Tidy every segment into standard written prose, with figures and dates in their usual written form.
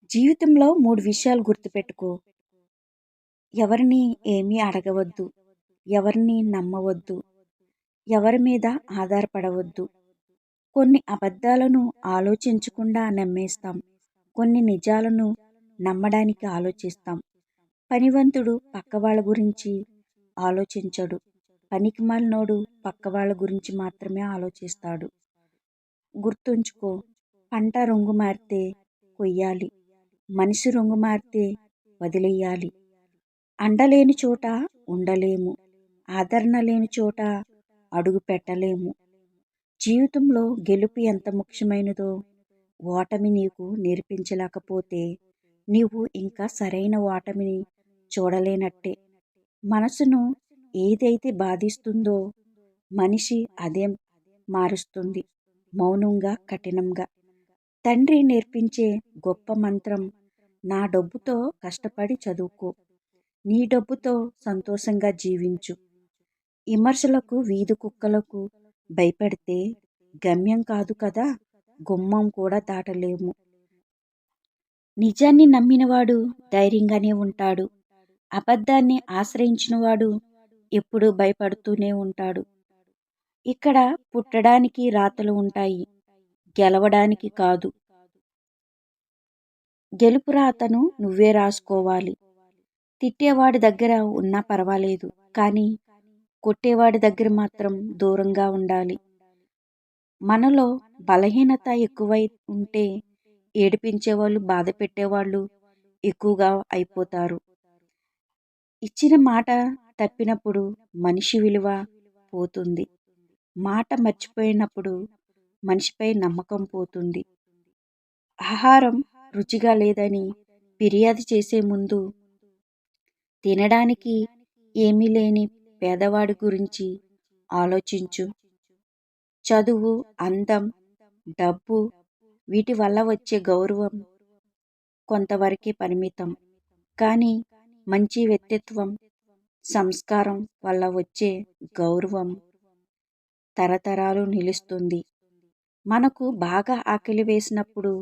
జీవితంలో 3 విషయాలు గుర్తుపెట్టుకో. ఎవరిని ఏమీ అడగవద్దు. ఎవరిని నమ్మవద్దు. ఎవరి మీద ఆధారపడవద్దు. కొన్ని అబద్ధాలను ఆలోచించకుండా నమ్మేస్తాం. కొన్ని నిజాలను నమ్మడానికి ఆలోచిస్తాం. పనివంతుడు పక్కవాళ్ళ గురించి ఆలోచించడు. పనికిమాలినోడు పక్కవాళ్ళ గురించి మాత్రమే ఆలోచిస్తాడు. గుర్తుంచుకో, పంట రంగు మారితే కొయ్యాలి. మనిషి రంగు మారితే వదిలేయాలి. అండలేని చోట ఉండలేము. ఆదరణ లేని చోట అడుగు పెట్టలేము. జీవితంలో గెలుపు ఎంత ముఖ్యమైనదో ఓటమి నీకు నేర్పించలేకపోతే నీవు ఇంకా సరైన ఓటమిని చూడలేనట్టే. మనసును ఏదైతే బాధిస్తుందో మనిషి అదే మారుస్తుంది, మౌనంగా, కఠినంగా. తండ్రి నేర్పించే గొప్ప మంత్రం, నా డబ్బుతో కష్టపడి చదువుకో, నీ డబ్బుతో సంతోషంగా జీవించు. విమర్శలకు, వీధి కుక్కలకు భయపడితే గమ్యం కాదు కదా, గుమ్మం కూడా దాటలేము. నిజాన్ని నమ్మినవాడు ధైర్యంగానే ఉంటాడు. అబద్ధాన్ని ఆశ్రయించినవాడు ఎప్పుడూ భయపడుతూనే ఉంటాడు. ఇక్కడ పుట్టడానికి రాతలు ఉంటాయి, గెలవడానికి కాదు. గెలుపు రాతను నువ్వే రాసుకోవాలి. తిట్టేవాడి దగ్గర ఉన్నా పర్వాలేదు, కానీ కొట్టేవాడి దగ్గర మాత్రం దూరంగా ఉండాలి. మనలో బలహీనత ఎక్కువై ఉంటే ఏడిపించేవాళ్ళు, బాధ పెట్టేవాళ్ళు ఎక్కువగా అయిపోతారు. ఇచ్చిన మాట తప్పినప్పుడు మనిషి విలువ పోతుంది. మాట మర్చిపోయినప్పుడు మనిషిపై నమ్మకం పోతుంది. ఆహారం రుచిగా లేదని ఫిర్యాదు చేసే ముందు తినడానికి ఏమీ లేని పేదవాడి గురించి ఆలోచించు. చదువు, అందం, డబ్బు వీటి వల్ల వచ్చే గౌరవం కొంతవరకే పరిమితం. కానీ మంచి వ్యక్తిత్వం, సంస్కారం వల్ల వచ్చే గౌరవం తరతరాలు నిలుస్తుంది. మనకు బాగా ఆకలి వేసినప్పుడు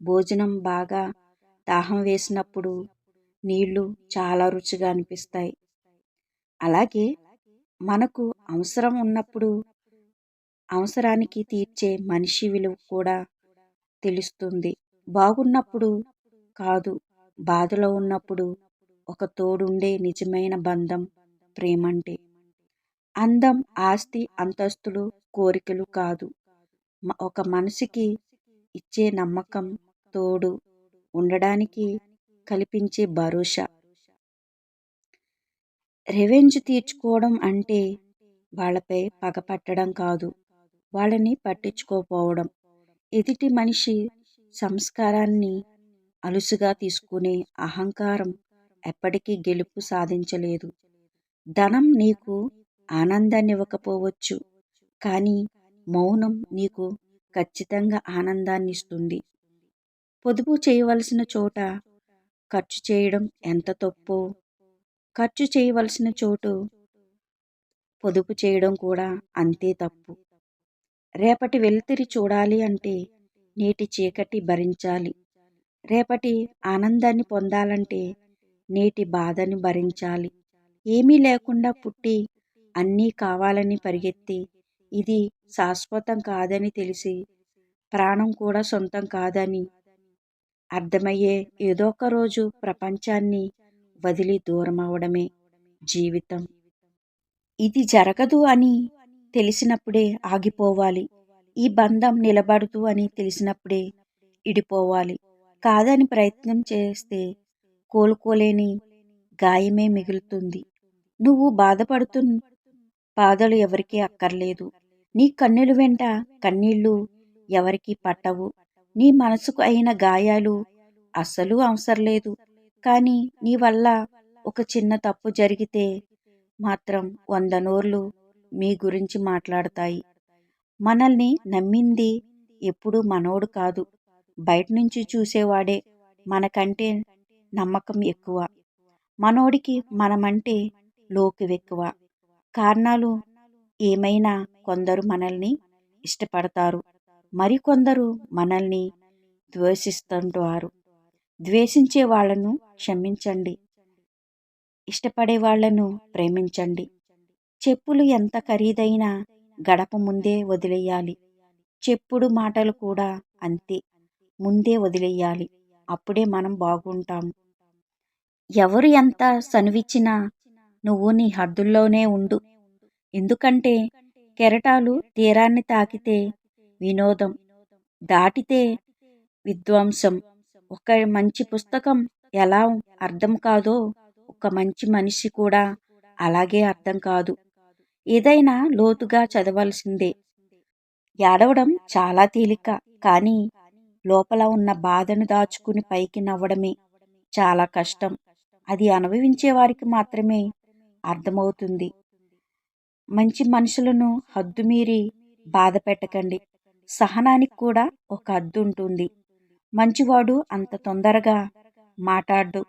భోజనం, బాగా దాహం వేసినప్పుడు నీళ్లు చాలా రుచిగా అనిపిస్తాయి. అలాగే మనకు అవసరం ఉన్నప్పుడు అవసరానికి తీర్చే మనిషి విలువ కూడా తెలుస్తుంది. బాగున్నప్పుడు కాదు, బాధలో ఉన్నప్పుడు ఒక తోడుండే నిజమైన బంధం ప్రేమంటే. అందం, ఆస్తి, అంతస్తులు, కోరికలు కాదు, ఒక మనిషికి ఇచ్చే నమ్మకం, తోడు ఉండడానికి కల్పించే భరోసా. రెవెంజ్ తీర్చుకోవడం అంటే వాళ్ళపై పగపట్టడం కాదు, వాళ్ళని పట్టించుకోపోవడం. ఎదుటి మనిషి సంస్కారాన్ని అలుసుగా తీసుకునే అహంకారం ఎప్పటికీ గెలుపు సాధించలేదు. ధనం నీకు ఆనందాన్ని ఇవ్వకపోవచ్చు, కానీ మౌనం నీకు ఖచ్చితంగా ఆనందాన్ని ఇస్తుంది. పొదుపు చేయవలసిన చోట ఖర్చు చేయడం ఎంత తప్పో, ఖర్చు చేయవలసిన చోటు పొదుపు చేయడం కూడా అంతే తప్పు. రేపటి వెలుతురి చూడాలి అంటే నేటి చీకటి భరించాలి. రేపటి ఆనందాన్ని పొందాలంటే నేటి బాధని భరించాలి. ఏమీ లేకుండా పుట్టి అన్నీ కావాలని పరిగెత్తి ఇది శాశ్వతం కాదని తెలిసి ప్రాణం కూడా సొంతం కాదని అర్థమయ్యే ఏదో ఒక రోజు ప్రపంచాన్ని వదిలి దూరం అవడమే జీవితం. ఇది జరగదు అని తెలిసినప్పుడే ఆగిపోవాలి. ఈ బంధం నిలబడదు అని తెలిసినప్పుడే ఇడిపోవాలి. కాదని ప్రయత్నం చేస్తే కోలుకోలేని గాయమే మిగులుతుంది. నువ్వు బాధలు ఎవరికీ అక్కర్లేదు. నీ కన్నుల వెంట కన్నీళ్లు ఎవరికీ పట్టవు. నీ మనసుకు అయిన గాయాలు అస్సలు అవసరం లేదు. కానీ నీ వల్ల ఒక చిన్న తప్పు జరిగితే మాత్రం 100 నోర్లు మీ గురించి మాట్లాడతాయి. మనల్ని నమ్మింది ఎప్పుడూ మనోడు కాదు, బయట నుంచి చూసేవాడే మనకంటే నమ్మకం ఎక్కువ. మనోడికి మనమంటే లోకువెక్కువ. కారణాలు ఏమైనా కొందరు మనల్ని ఇష్టపడతారు, మరికొందరు మనల్ని ద్వేషిస్తుంటారు. ద్వేషించే వాళ్ళను క్షమించండి. ఇష్టపడే వాళ్ళను ప్రేమించండి. చెప్పులు ఎంత ఖరీదైనా గడప ముందే వదిలేయాలి. చెప్పుడు మాటలు కూడా అంతే. ముందే వదిలేయాలి. అప్పుడే మనం బాగుంటాం. ఎవరు ఎంత సనువిచ్చినా నువ్వు నీ హద్దుల్లోనే ఉండు. ఎందుకంటే కెరటాలు తీరాన్ని తాకితే వినోదం, దాటితే విధ్వంసం. ఒక మంచి పుస్తకం ఎలా అర్థం కాదో ఒక మంచి మనిషి కూడా అలాగే అర్థం కాదు. ఏదైనా లోతుగా చదవాల్సిందే. ఏడవడం చాలా తేలిక, కానీ లోపల ఉన్న బాధను దాచుకుని పైకి నవ్వడమే చాలా కష్టం. అది అనుభవించే వారికి మాత్రమే అర్థమవుతుంది. మంచి మనుషులను హద్దుమీరి బాధ పెట్టకండి. సహనానికి కూడా ఒక హద్దు ఉంటుంది. మంచివాడు అంత తొందరగా మాటాడు.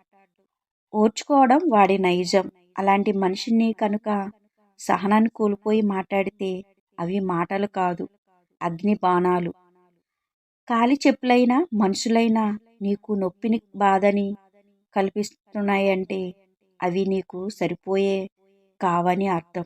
ఓర్చుకోవడం వాడి నైజం. అలాంటి మనిషిని కనుక సహనాన్ని కోల్పోయి మాట్లాడితే అవి మాటలు కాదు, అగ్ని బాణాలు. కాలి చెప్పులైనా మనుషులైనా నీకు నొప్పిని బాధని కల్పిస్తున్నాయంటే అవి నీకు సరిపోయే కావని అర్థం.